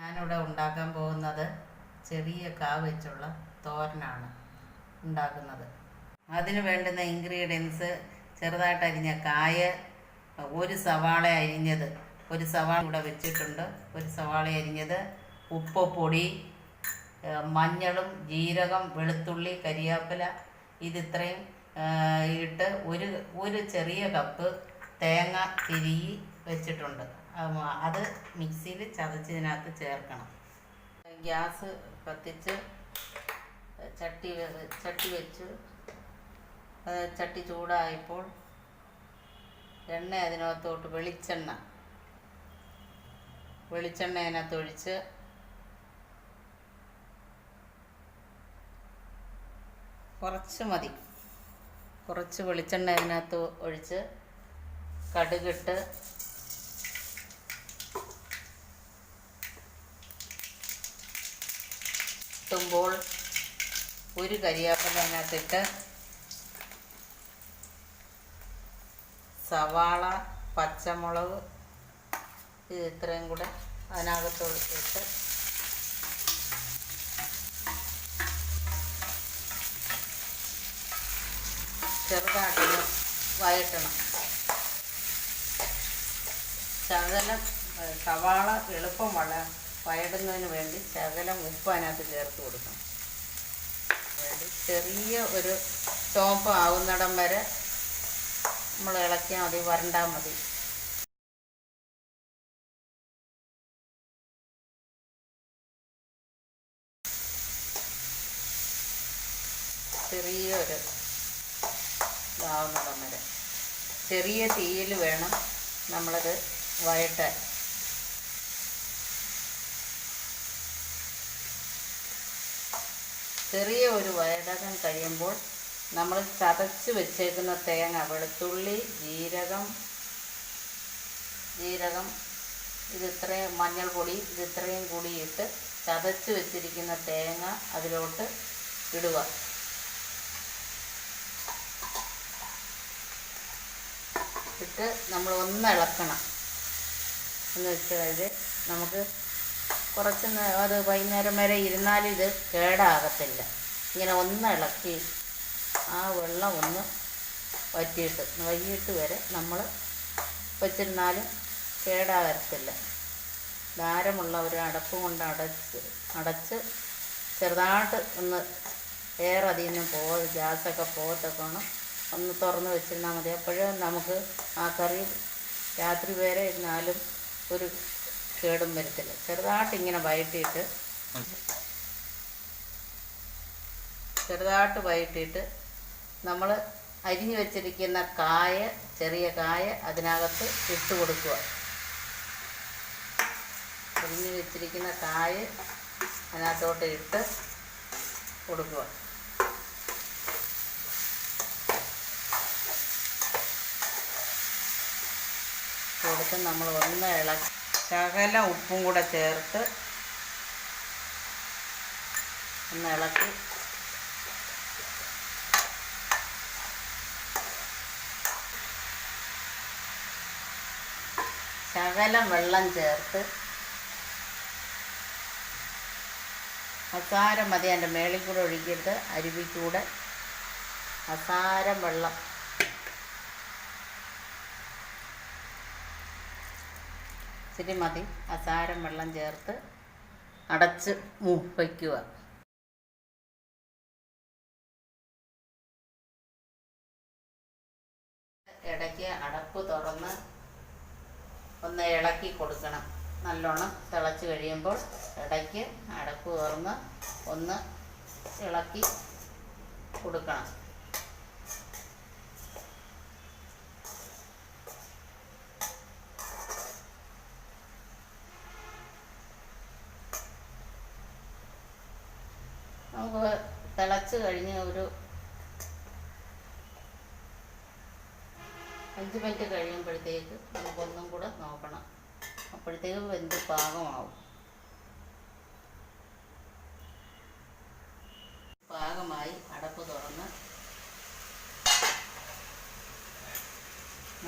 ഞാനിവിടെ ഉണ്ടാക്കാൻ പോകുന്നത് ചെറിയ കാ വെച്ചുള്ള തോരനാണ് ഉണ്ടാക്കുന്നത്. അതിന് വേണ്ടുന്ന ഇൻഗ്രീഡിയൻസ്: ചെറുതായിട്ട് അരിഞ്ഞ കായ, ഒരു സവാള അരിഞ്ഞത്, ഒരു സവാള ഇവിടെ വെച്ചിട്ടുണ്ട്, ഒരു സവാള അരിഞ്ഞത്, ഉപ്പ്, പൊടി, മഞ്ഞളും ജീരകം, വെളുത്തുള്ളി, കരിയാപ്പില, ഇതിത്രയും ഇട്ട് ഒരു ചെറിയ കപ്പ് തേങ്ങ തിരികി വെച്ചിട്ടുണ്ട്. അത് മിക്സിയിൽ ചതച്ചതിനകത്ത് ചേർക്കണം. ഗ്യാസ് കത്തിച്ച് ചട്ടി വെച്ച് ചട്ടി ചൂടായപ്പോൾ എണ്ണ അതിനകത്തോട്ട് വെളിച്ചെണ്ണ അതിനകത്ത് ഒഴിച്ച് കുറച്ച് മതി, കുറച്ച് വെളിച്ചെണ്ണ അതിനകത്ത് ഒഴിച്ച് കടുകിട്ട് ുമ്പോൾ ഒരു കരിയാപ്പില അതിനകത്തിട്ട് സവാള, പച്ചമുളക് ഇത്രയും കൂടെ അതിനകത്ത് ഒഴിച്ചിട്ട് ചെറുതായിട്ടൊന്ന് വഴറ്റണം. ശകലം സവാള എളുപ്പം വഴടുന്നതിന് വേണ്ടി ശകലം ഉപ്പ് അതിനകത്ത് ചേർത്ത് കൊടുക്കണം. ചെറിയ ഒരു ചോപ്പ് ആവുന്നിടം വരെ നമ്മൾ ഇളക്കിയാൽ മതി, വരണ്ടാൽ മതി. ചെറിയൊരു ഇതാവുന്നിടം വരെ ചെറിയ തീയിൽ വേണം നമ്മളത് വഴറ്റാൻ. ചെറിയ ഒരു വഴടാൻ കഴിയുമ്പോൾ നമ്മൾ ചതച്ച് വെച്ചേക്കുന്ന തേങ്ങ, വെളുത്തുള്ളി, ജീരകം ഇതിത്രയും, മഞ്ഞൾപ്പൊടി ഇതിത്രയും കൂടി ഇട്ട് ചതച്ച് വെച്ചിരിക്കുന്ന തേങ്ങ അതിലോട്ട് ഇടുക. ഇട്ട് നമ്മൾ ഒന്ന് ഇളക്കണം. എന്ന് വെച്ചാൽ നമുക്ക് കുറച്ച് അത് വൈകുന്നേരം വരെ ഇരുന്നാലും ഇത് കേടാകത്തില്ല. ഇങ്ങനെ ഒന്ന് ഇളക്കി ആ വെള്ളം ഒന്ന് വൈകിട്ട് വരെ നമ്മൾ വച്ചിരുന്നാലും കേടാകത്തില്ല. ഭാരമുള്ള ഒരു അടപ്പ് കൊണ്ട് അടച്ച് ചെറുതായിട്ട് ഒന്ന് അതിൽ നിന്ന് ഗ്യാസൊക്കെ പോകത്തൊക്കെ ഒന്ന് തുറന്ന് വെച്ചിരുന്നാൽ മതി. അപ്പോഴും നമുക്ക് ആ കറി രാത്രി വരെ ഇരുന്നാലും ഒരു കേടും വരത്തില്ല. ചെറുതായിട്ട് ഇങ്ങനെ വഴറ്റിയിട്ട് നമ്മൾ അരിഞ്ഞു വെച്ചിരിക്കുന്ന ചെറിയ കായ അതിനകത്ത് ഇട്ട് കൊടുക്കുക. അരിഞ്ഞു വെച്ചിരിക്കുന്ന കായ അതിനകത്തോട്ട് ഇട്ട് കൊടുക്കുക. കൊടുത്ത് നമ്മൾ ഒന്ന് ഇളക്കി ശകലം ഉപ്പും കൂടെ ചേർത്ത് ഒന്ന് ഇളക്കി ശകലം വെള്ളം ചേർത്ത് അസാരം മതി. അതിൻ്റെ മേളിൽ കൂടെ ഒഴിക്കരുത്, അരുവിക്കൂടെ അസാരം വെള്ളം ഇച്ചിരി മതി. അസാരം വെള്ളം ചേർത്ത് അടച്ച് വയ്ക്കുക. ഇടയ്ക്ക് അടപ്പ് തുറന്ന് ഒന്ന് ഇളക്കി കൊടുക്കണം. നല്ലോണം തിളച്ച് കഴിയുമ്പോൾ ഇടയ്ക്ക് അടപ്പ് തുറന്ന് ഒന്ന് ഇളക്കി കൊടുക്കണം. നമുക്ക് തിളച്ച് കഴിഞ്ഞ് ഒരു 5 മിനിറ്റ് കഴിയുമ്പോഴത്തേക്ക് നമുക്കൊന്നും കൂടെ നോക്കണം. അപ്പോഴത്തേക്ക് വെന്ത് പാകമാവും. പാകമായി അടപ്പ് തുറന്ന്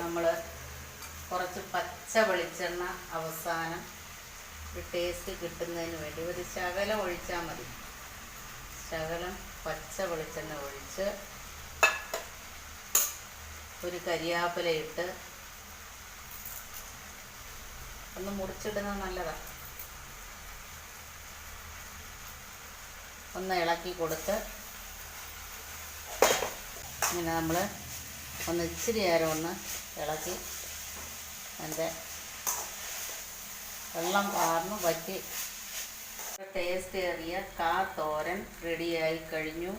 നമ്മൾ കുറച്ച് പച്ച വെളിച്ചെണ്ണ അവസാനം ഒരു ടേസ്റ്റ് കിട്ടുന്നതിന് വേണ്ടി ഒരു ശകലം ഒഴിച്ചാൽ മതി. ശകലം പച്ച വെളിച്ചെണ്ണ ഒഴിച്ച് ഒരു കരിയാപ്പില ഇട്ട് ഒന്ന് മുറിച്ചിടുന്നത് നല്ലതാണ്. ഒന്ന് ഇളക്കി കൊടുത്ത് ഇങ്ങനെ നമ്മൾ ഒന്ന് ഇച്ചിരി നേരം ഒന്ന് ഇളക്കി അതിൻ്റെ വെള്ളം വാർന്ന് വറ്റി ടേസ്റ്റ് ഏറിയ കാത്തോരൻ റെഡിയായി കഴിഞ്ഞു.